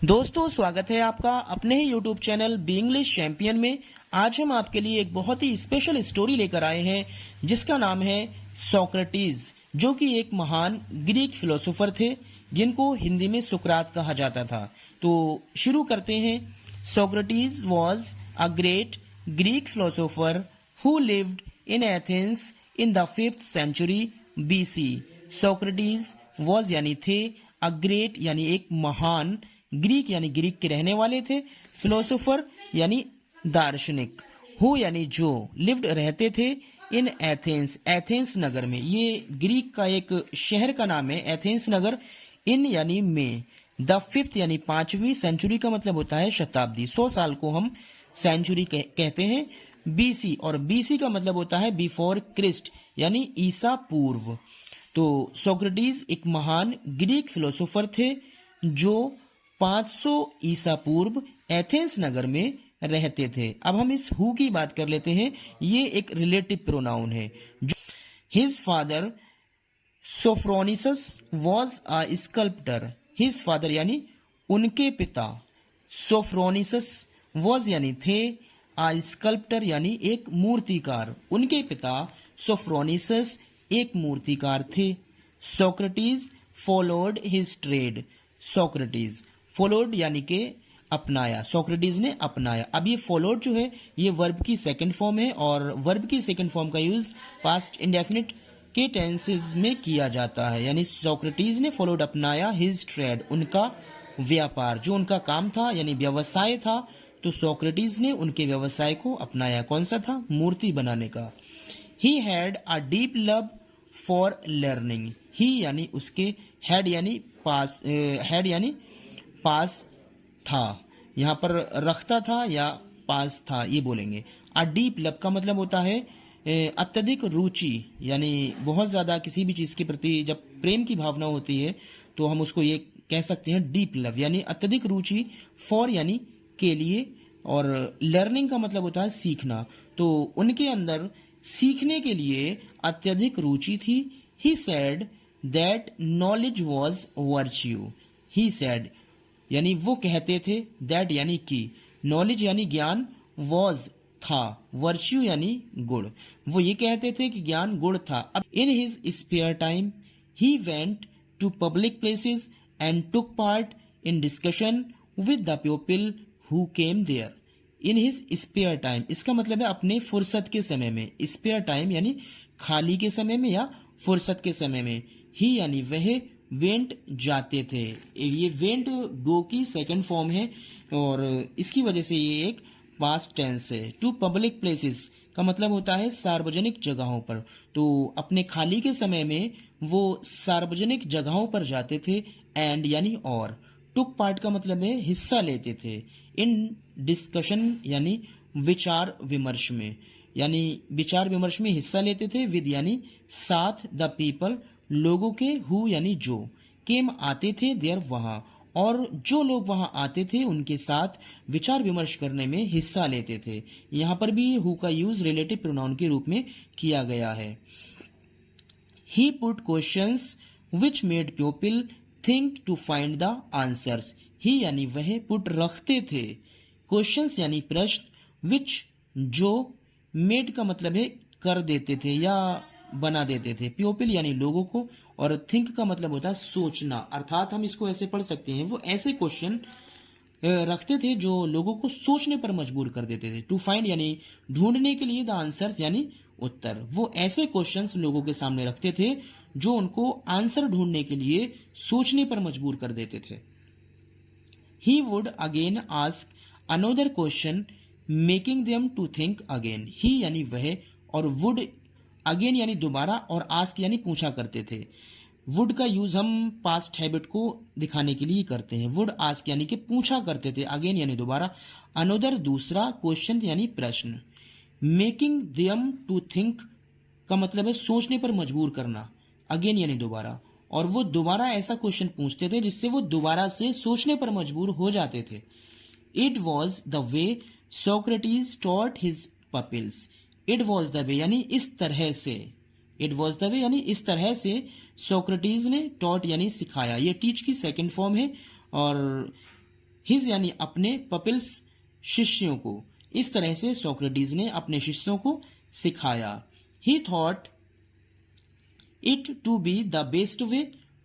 दोस्तों, स्वागत है आपका अपने ही YouTube channel be English champion में। आज हम आपके लिए एक बहुत ही स्पेशल स्टोरी लेकर आए हैं जिसका नाम है सोक्रेटिस, जो कि एक महान ग्रीक फिलोसोफर थे जिनको हिंदी में सुकरात कहा जाता था। तो शुरू करते हैं। Socrates was a great Greek philosopher who lived in Athens in the 5th century BC। Socrates was यानी थे, अ ग्रेट यानी एक महान, ग्रीक यानी ग्रीक के रहने वाले थे, फिलोसोफर यानी दार्शनिक, हु यानी जो, लिव्ड रहते थे, इन एथेंस एथेंस नगर में। ये ग्रीक का एक शहर का नाम है, एथेंस नगर। इन यानी में, द 5th यानी 5वीं, सेंचुरी का मतलब होता है शताब्दी, 100 साल को हम सेंचुरी कहते हैं। बीसी, और बीसी का मतलब होता है बिफोर क्रिस्ट यानी ईसा पूर्व। तो सोक्रेटिस एक महान ग्रीक फिलोसोफर थे जो 500 ईसा पूर्व एथेंस नगर में रहते थे। अब हम इस हु की बात कर लेते हैं। ये एक रिलेटिव प्रोनाउन है। His father Sophroniscus was a sculptor. His father यानी उनके पिता, सोफ्रोनिसस वॉज यानी थे, अ स्कल्प्टर यानी एक मूर्तिकार, उनके पिता सोफ्रोनिसस एक मूर्तिकार थे। Socrates followed his trade. Socrates followed यानी के अपनाया, सोक्रेटिस ने अपनाया। अब ये फॉलोड जो है ये वर्ब की सेकंड फॉर्म है, और वर्ब की सेकंड फॉर्म का यूज पास्ट इंडेफिनिट के टेंसेस में किया जाता है। यानी सोक्रेटिस ने फॉलोड अपनाया, हिज ट्रेड उनका व्यापार, जो उनका काम था यानी व्यवसाय था, तो सोक्रेटिस ने उनके व्यवसाय को अपनाया। कौन सा था? मूर्ति बनाने का। He had a deep love for learning. He यानी उसके, हैड यानी पास, हैड यानी पास था, यहाँ पर रखता था या पास था ये बोलेंगे। अ डीप लव का मतलब होता है अत्यधिक रुचि, यानी बहुत ज्यादा किसी भी चीज के प्रति जब प्रेम की भावना होती है तो हम उसको ये कह सकते हैं डीप लव, यानी अत्यधिक रुचि, फॉर यानी के लिए, और लर्निंग का मतलब होता है सीखना। तो उनके अंदर सीखने के लिए अत्यधिक रुचि थी। He said that knowledge was virtue. He said यानी वो कहते थे, दैट यानी कि, नॉलेज यानी ज्ञान, वॉज था, वर्च्यू यानी गुण, वो ये कहते थे कि ज्ञान गुण था। अब in his spare time he went to public places and took part in discussion with the people who came there. In his spare time, इसका मतलब है अपने फुर्सत के समय में। स्पेयर टाइम यानी खाली के समय में या फुर्सत के समय में। ही यानी वह, वेंट जाते थे, ये वेंट गो की सेकंड फॉर्म है और इसकी वजह से ये एक पास्ट टेंस है। टू पब्लिक प्लेसेस का मतलब होता है सार्वजनिक जगहों पर, तो अपने खाली के समय में वो सार्वजनिक जगहों पर जाते थे। एंड यानी और, टुक पार्ट का मतलब है हिस्सा लेते थे। इन डिस्कशन यानी विचार विमर्श में, यानी विचार विमर्श में हिस्सा लेते थे। विद यानी साथ, द पीपल लोगों के, हु यानी जो, केम आते थे, देयर वहां, और जो लोग वहां आते थे उनके साथ विचार विमर्श करने में हिस्सा लेते थे। यहां पर भी हु का यूज रिलेटिव प्रोनाउन के रूप में किया गया है। He put questions which made people think to find the answers. He यानी वह, पुट रखते थे, क्वेश्चंस यानी प्रश्न, विच जो, मेड का मतलब है कर देते थे या बना देते थे, पीपल यानी लोगों को, और थिंक का मतलब होता है सोचना। अर्थात हम इसको ऐसे पढ़ सकते हैं, वो ऐसे क्वेश्चन रखते थे जो लोगों को सोचने पर मजबूर कर देते थे। टू फाइंड यानी ढूंढने के लिए, द आंसर्स यानी उत्तर, वो ऐसे क्वेश्चंस लोगों के सामने रखते थे जो उनको आंसर ढूंढने के लिए सोचने पर मजबूर कर देते थे। He would again ask another question making them to think again. He यानी वह, और वुड अगेन यानी दोबारा, और आस्क यानी पूछा करते थे। वुड का यूज हम पास्ट हैबिट को दिखाने के लिए करते हैं। वुड आस्क यानी कि पूछा करते थे, अगेन यानी दोबारा, अनदर दूसरा, क्वेश्चन यानी प्रश्न, मेकिंग देम टू थिंक का मतलब है सोचने पर मजबूर करना, अगेन यानी दोबारा, और वो दोबारा ऐसा क्वेश्चन पूछते थे जिससे वो दोबारा से सोचने पर मजबूर हो जाते थे। It was the way Socrates taught his pupils. It was the way यानी इस तरह से, इट वॉज द वे यानी इस तरह से सोक्रेटिस ने टॉट यानी सिखाया। ये टीच की सेकंड फॉर्म है और हिज यानी अपने, पपिल्स शिष्यों को। इस तरह से सोक्रेटिस ने अपने शिष्यों को सिखाया। He thought it to be the best way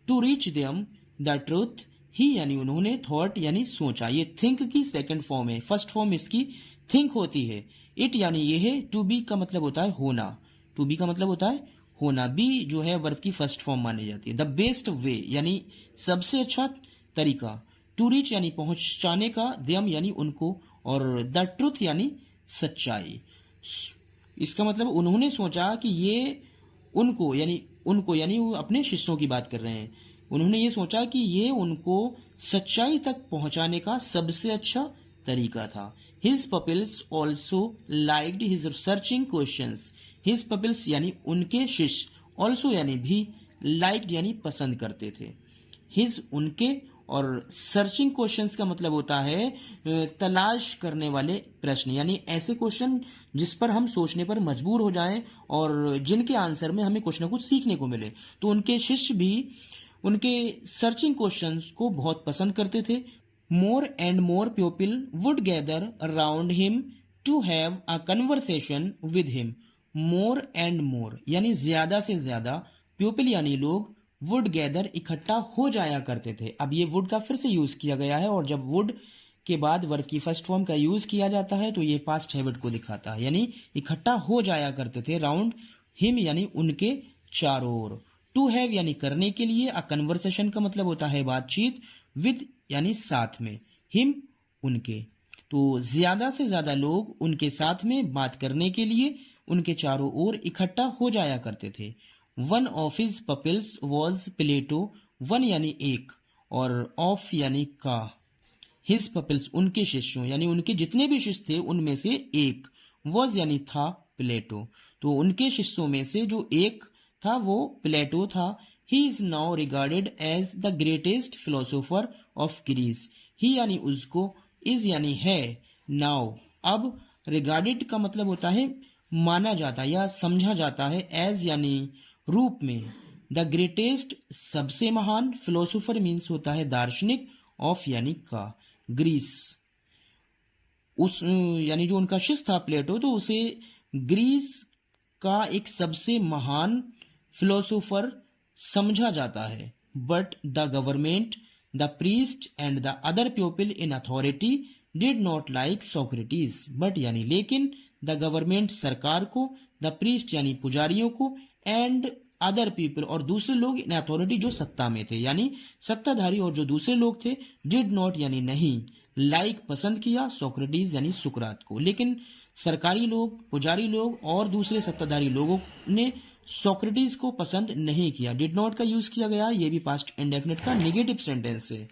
to reach them the truth. He यानी उन्होंने, थॉट यानी सोचा, ये थिंक की सेकंड फॉर्म है, फर्स्ट फॉर्म इसकी थिंक होती है। इट यानी ये है, टू बी का मतलब होता है होना, टू बी का मतलब होता है होना, बी जो है वर्ब की फर्स्ट फॉर्म मानी जाती है। द बेस्ट वे यानी सबसे अच्छा तरीका, टू रीच यानी पहुंचाने का, देम यानी उनको, और द ट्रुथ यानी सच्चाई। इसका मतलब उन्होंने सोचा कि ये उनको यानी वो अपने शिष्यों की बात कर रहे हैं, उन्होंने ये सोचा कि ये उनको सच्चाई तक पहुंचाने का सबसे अच्छा तरीका था। His pupils also liked his searching questions. His pupils यानी उनके शिष्य, ऑल्सो यानी भी, लाइक्ड यानी पसंद करते थे। हिज उनके, और सर्चिंग क्वेश्चंस का मतलब होता है तलाश करने वाले प्रश्न, यानी ऐसे क्वेश्चन जिस पर हम सोचने पर मजबूर हो जाएं और जिनके आंसर में हमें कुछ ना कुछ सीखने को मिले। तो उनके शिष्य भी उनके सर्चिंग क्वेश्चंस को बहुत पसंद करते थे। More and more people would gather around him to have a conversation with him. More and more यानी ज्यादा से ज्यादा, पीपल यानी लोग, वुड गैदर इकट्ठा हो जाया करते थे। अब ये वुड का फिर से यूज किया गया है, और जब वुड के बाद वर्ब की फर्स्ट फॉर्म का यूज किया जाता है तो ये पास्ट हैबिट को दिखाता है, यानी इकट्ठा हो जाया करते थे। राउंड हिम यानी उनके चारों ओर। टू हैव यानी करने के लिए, अ कन्वर्सेशन का मतलब होता है बातचीत, विद यानी साथ में, हिम उनके। तो ज्यादा से ज्यादा लोग उनके साथ में बात करने के लिए उनके चारों ओर इकट्ठा हो जाया करते थे। One of his pupils was Plato. One यानी एक, और ऑफ यानी का। हिज पपिल्स उनके शिष्यों, यानी उनके जितने भी शिष्य थे उनमें से एक, वॉज यानी था, प्लेटो। तो उनके शिष्यों में से जो एक था वो प्लेटो था। He is now regarded as the greatest philosopher of Greece. He यानी उसको, इज यानी है, नाउ अब, रिगार्डेड का मतलब होता है माना जाता या समझा जाता है, एज यानी रूप में, द ग्रेटेस्ट सबसे महान, फिलोसोफर मीन्स होता है दार्शनिक, ऑफ यानी का, ग्रीस उस यानी जो उनका शिष्य था प्लेटो, तो उसे ग्रीस का एक सबसे महान फिलोसोफर समझा जाता है। But the government, the priest and the other people in authority did not like Socrates. But यानी लेकिन, द गवर्नमेंट सरकार को, द प्रीस्ट यानी पुजारियों को, एंड अदर पीपल और दूसरे लोग, इन अथॉरिटी जो सत्ता में थे, यानी सत्ताधारी और जो दूसरे लोग थे, डिड नॉट यानी नहीं, लाइक पसंद किया, सोक्रेटिस यानी सुकरात को। लेकिन सरकारी लोग, पुजारी लोग और दूसरे सत्ताधारी लोगों ने सोक्रेटिस को पसंद नहीं किया। डिड नॉट का यूज किया गया, ये भी पास्ट इंडेफिनिट का नेगेटिव सेंटेंस है।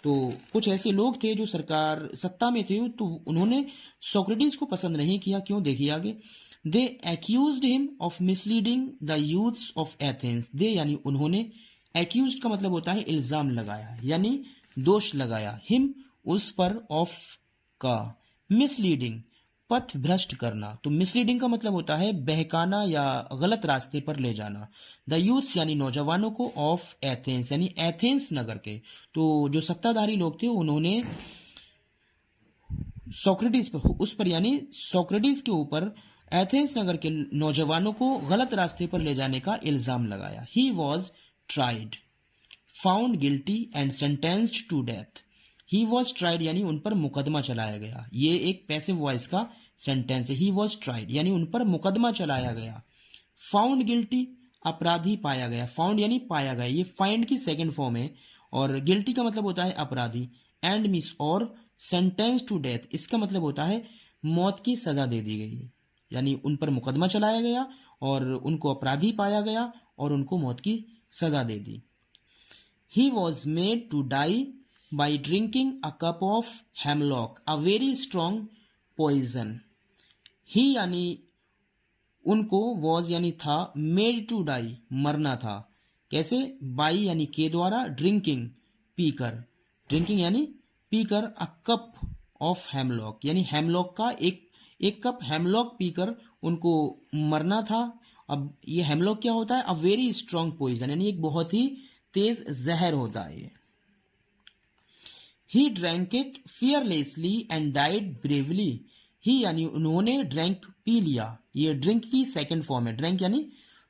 तो कुछ ऐसे लोग थे जो सरकार सत्ता में थे, तो उन्होंने सोक्रेटिस को पसंद नहीं किया। क्यों, देखिए आगे। They accused him of misleading the youths of Athens. They यानी उन्होंने, एक्यूज्ड का मतलब होता है इल्जाम लगाया, यानी दोष लगाया, हिम उस पर, ऑफ का, मिसलीडिंग पथ भ्रष्ट करना। तो मिसलीडिंग का मतलब होता है बहकाना या गलत रास्ते पर ले जाना। द यूथ्स यानी नौजवानों को, ऑफ एथेंस यानी एथेंस नगर के। तो जो सत्ताधारी लोग थे उन्होंने सोक्रेटिस पर, उस पर यानी सोक्रेटिस के ऊपर एथेंस नगर के नौजवानों को गलत रास्ते पर ले जाने का इल्जाम लगाया। He was tried, found guilty and sentenced to death. He was tried यानी उन पर मुकदमा चलाया गया। ये एक पैसिव वॉइस का सेंटेंस है। ही वॉज ट्राइड यानी उन पर मुकदमा चलाया गया। फाउंड गिल्टी अपराधी पाया गया। फाउंड यानी पाया गया, ये फाइंड की सेकंड फॉर्म है, और गिल्टी का मतलब होता है अपराधी। एंड मिस और सेंटेंस टू डेथ, इसका मतलब होता है मौत की सजा दे दी गई, यानी उन पर मुकदमा चलाया गया और उनको अपराधी पाया गया और उनको मौत की सजा दे दी। He was made to die by drinking a cup of hemlock, a very strong poison. He यानी उनको, वॉज यानी था, मेड टू डाई मरना था। कैसे, बाई यानी के द्वारा, ड्रिंकिंग पीकर, ड्रिंकिंग यानी पीकर, अ कप ऑफ हेमलॉक यानी हेमलॉक का एक कप हेमलॉक पीकर उनको मरना था। अब ये हेमलॉक क्या होता है, अ वेरी स्ट्रॉन्ग पॉइजन यानी एक बहुत ही तेज जहर होता है ये। He drank it fearlessly and died bravely. He यानी उन्होंने, ड्रैंक पी लिया, ये ड्रिंक की सेकंड फॉर्म है, ड्रैंक यानी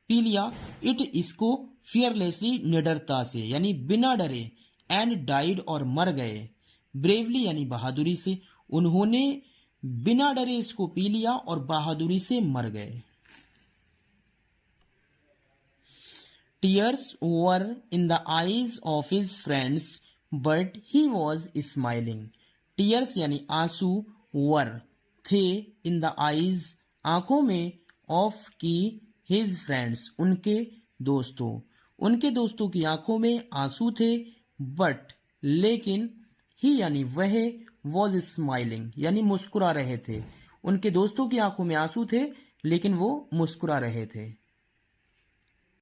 पी लिया, इट इसको, फियरलेसली निडरता से यानी बिना डरे, एंड डाइड और मर गए, ब्रेवली यानी बहादुरी से, उन्होंने बिना डरे इसको पी लिया और बहादुरी से मर गए। Tears were in the eyes of his friends but he was smiling. Tears यानी आंसू, वर थे, इन द आईज आंखों में, ऑफ की, हिज फ्रेंड्स उनके दोस्तों की आंखों में आंसू थे, बट लेकिन, ही यानी वह, वॉज स्माइलिंग यानी मुस्कुरा रहे थे, उनके दोस्तों की आंखों में आंसू थे लेकिन वो मुस्कुरा रहे थे।